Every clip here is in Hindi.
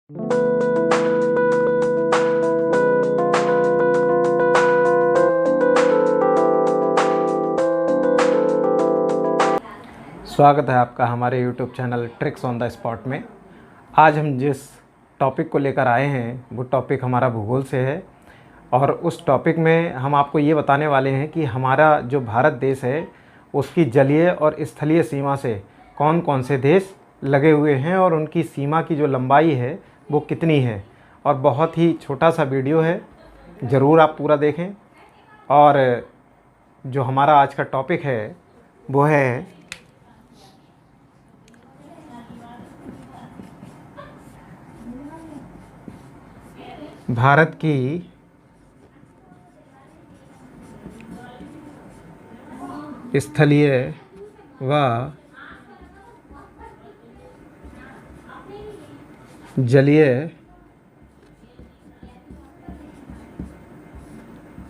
स्वागत है आपका हमारे YouTube channel tricks on the spot में। आज हम जिस टॉपिक को लेकर आए हैं वो टॉपिक हमारा भूगोल से है और उस टॉपिक में हम आपको ये बताने वाले हैं कि हमारा जो भारत देश है उसकी जलीय और स्थलीय सीमा से कौन कौन से देश लगे हुए हैं और उनकी सीमा की जो लंबाई है वो कितनी है। और बहुत ही छोटा सा वीडियो है, ज़रूर आप पूरा देखें। और जो हमारा आज का टॉपिक है वो है भारत की स्थलीय व जलीय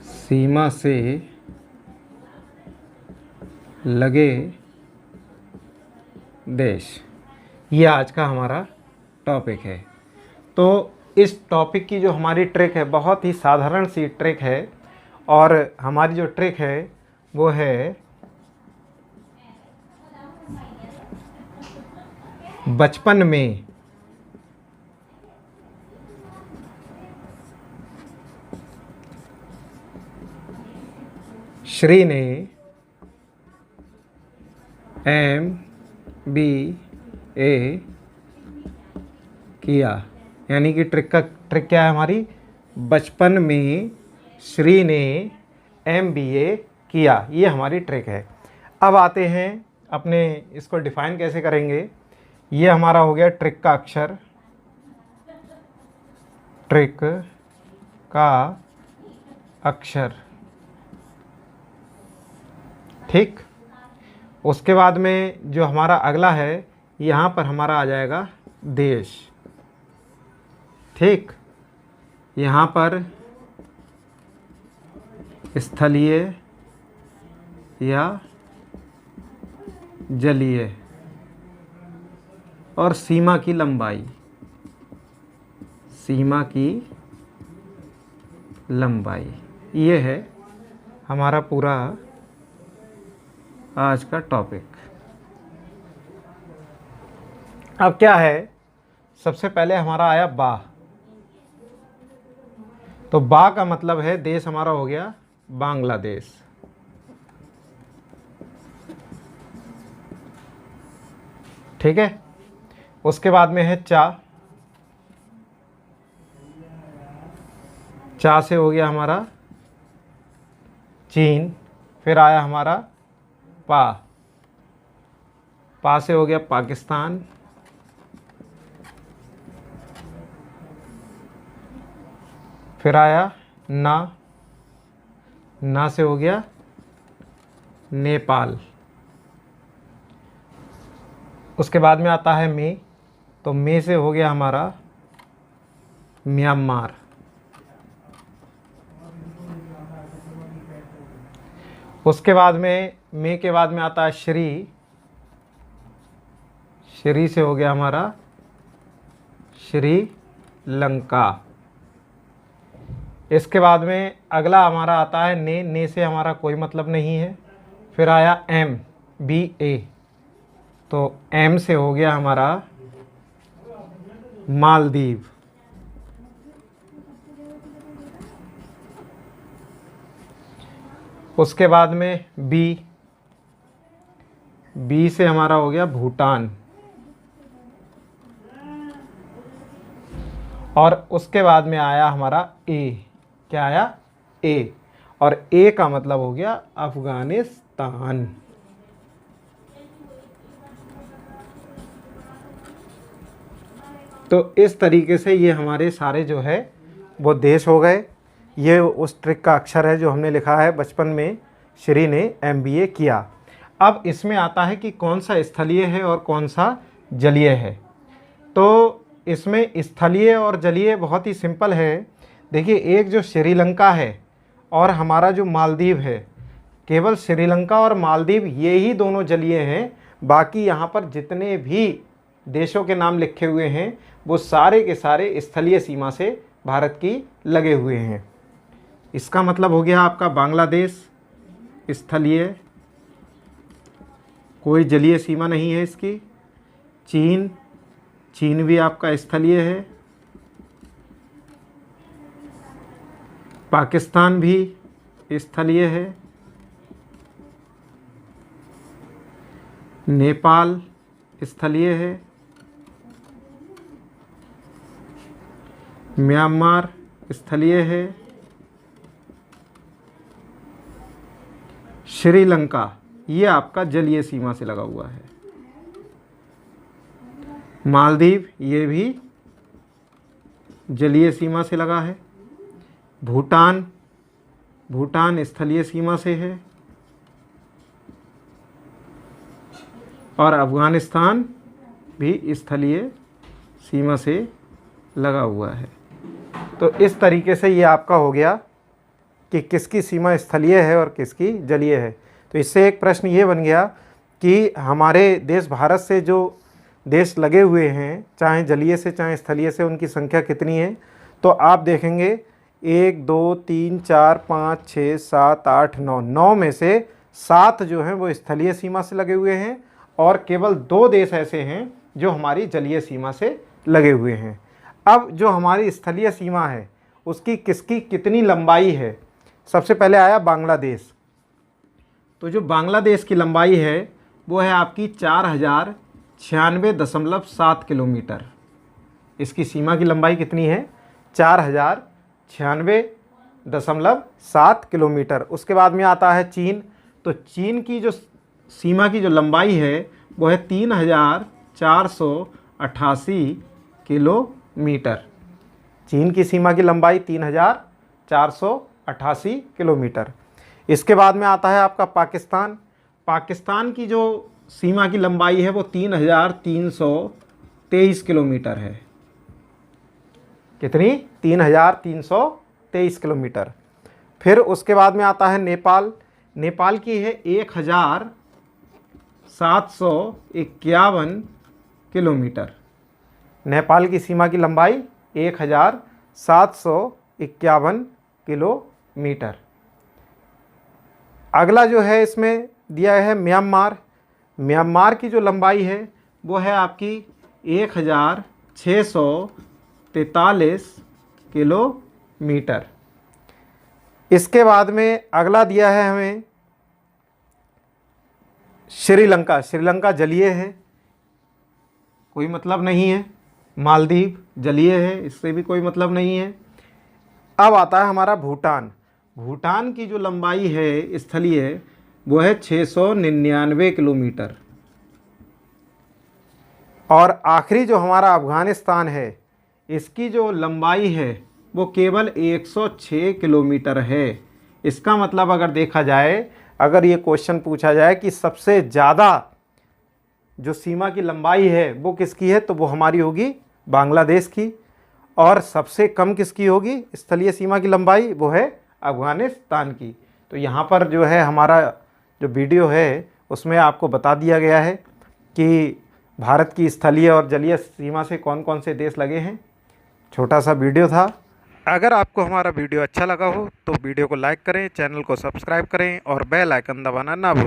सीमा से लगे देश, ये आज का हमारा टॉपिक है। तो इस टॉपिक की जो हमारी ट्रिक है बहुत ही साधारण सी ट्रिक है और हमारी जो ट्रिक है वो है बचपन में श्री ने MBA किया। यानी कि ट्रिक क्या है हमारी, बचपन में श्री ने MBA किया, ये हमारी ट्रिक है। अब आते हैं अपने इसको डिफ़ाइन कैसे करेंगे। ये हमारा हो गया ट्रिक का अक्षर, ट्रिक का अक्षर, ठीक। उसके बाद में जो हमारा अगला है, यहाँ पर हमारा आ जाएगा देश, ठीक। यहाँ पर स्थलीय या जलीय और सीमा की लंबाई, सीमा की लंबाई, ये है हमारा पूरा आज का टॉपिक। अब क्या है, सबसे पहले हमारा आया बा। तो बा का मतलब है देश हमारा हो गया बांग्लादेश, ठीक है। उसके बाद में है चा, चा से हो गया हमारा चीन। फिर आया हमारा पा, पा से हो गया पाकिस्तान। फिर आया ना, ना से हो गया नेपाल। उसके बाद में आता है मे, तो मे से हो गया हमारा म्यांमार। उसके बाद में मे के बाद में आता है श्री, श्री से हो गया हमारा श्रीलंका। इसके बाद में अगला हमारा आता है ने, ने से हमारा कोई मतलब नहीं है। फिर आया MBA, तो M से हो गया हमारा मालदीव। उसके बाद में बी, बी से हमारा हो गया भूटान। और उसके बाद में आया हमारा ए, क्या आया ए, और ए का मतलब हो गया अफगानिस्तान। तो इस तरीके से ये हमारे सारे जो है वो देश हो गए। ये उस ट्रिक का अक्षर है जो हमने लिखा है बचपन में श्री ने MBA किया। अब इसमें आता है कि कौन सा स्थलीय है और कौन सा जलीय है। तो इसमें स्थलीय और जलीय बहुत ही सिंपल है। देखिए, एक जो श्रीलंका है और हमारा जो मालदीव है, केवल श्रीलंका और मालदीव ये ही दोनों जलीय हैं। बाकी यहाँ पर जितने भी देशों के नाम लिखे हुए हैं वो सारे के सारे स्थलीय सीमा से भारत की लगे हुए हैं। इसका मतलब हो गया आपका बांग्लादेश स्थलीय, कोई जलीय सीमा नहीं है इसकी। चीन भी आपका स्थलीय है। पाकिस्तान भी स्थलीय है। नेपाल स्थलीय है। म्यांमार स्थलीय है। श्रीलंका ये आपका जलीय सीमा से लगा हुआ है। मालदीव ये भी जलीय सीमा से लगा है। भूटान स्थलीय सीमा से है। और अफ़गानिस्तान भी स्थलीय सीमा से लगा हुआ है। तो इस तरीके से ये आपका हो गया कि किसकी सीमा स्थलीय है और किसकी जलीय है। तो इससे एक प्रश्न ये बन गया कि हमारे देश भारत से जो देश लगे हुए हैं, चाहे जलीय से चाहे स्थलीय से, उनकी संख्या कितनी है। तो आप देखेंगे 1 2 3 4 5 6 7 8 9 में से 7 जो हैं वो स्थलीय सीमा से लगे हुए हैं और केवल 2 देश ऐसे हैं जो हमारी जलीय सीमा से लगे हुए हैं। अब जो हमारी स्थलीय सीमा है उसकी किसकी कितनी लंबाई है। सबसे पहले आया बांग्लादेश। तो जो बांग्लादेश की लंबाई है वो है आपकी 4096.7 किलोमीटर। इसकी सीमा की लंबाई कितनी है? 4096.7 किलोमीटर। उसके बाद में आता है चीन। तो चीन की जो सीमा की जो लंबाई है वो है 3488 किलोमीटर। चीन की सीमा की लंबाई 3488 किलोमीटर। इसके बाद में आता है आपका पाकिस्तान। पाकिस्तान की जो सीमा की लंबाई है वो 3323 किलोमीटर है। कितनी? 3323 किलोमीटर। फिर उसके बाद में आता है नेपाल। नेपाल की है 1751 किलोमीटर। नेपाल की सीमा की लंबाई 1751 किलोमीटर। अगला जो है इसमें दिया है म्यांमार। म्यांमार की जो लंबाई है वो है आपकी 1643 किलोमीटर। इसके बाद में अगला दिया है हमें श्रीलंका। श्रीलंका जलीय है, कोई मतलब नहीं है। मालदीव जलीय है, इससे भी कोई मतलब नहीं है। अब आता है हमारा भूटान। भूटान की जो लंबाई है स्थलीय वो है 699 किलोमीटर। और आखिरी जो हमारा अफ़गानिस्तान है इसकी जो लंबाई है वो केवल 106 किलोमीटर है। इसका मतलब अगर देखा जाए, अगर ये क्वेश्चन पूछा जाए कि सबसे ज़्यादा जो सीमा की लंबाई है वो किसकी है, तो वो हमारी होगी बांग्लादेश की। और सबसे कम किसकी होगी स्थलीय सीमा की लंबाई, वो है अफ़गानिस्तान की। तो यहाँ पर जो है हमारा जो वीडियो है उसमें आपको बता दिया गया है कि भारत की स्थलीय और जलीय सीमा से कौन कौन से देश लगे हैं। छोटा सा वीडियो था। अगर आपको हमारा वीडियो अच्छा लगा हो तो वीडियो को लाइक करें, चैनल को सब्सक्राइब करें और बेल आइकन दबाना ना भूलें।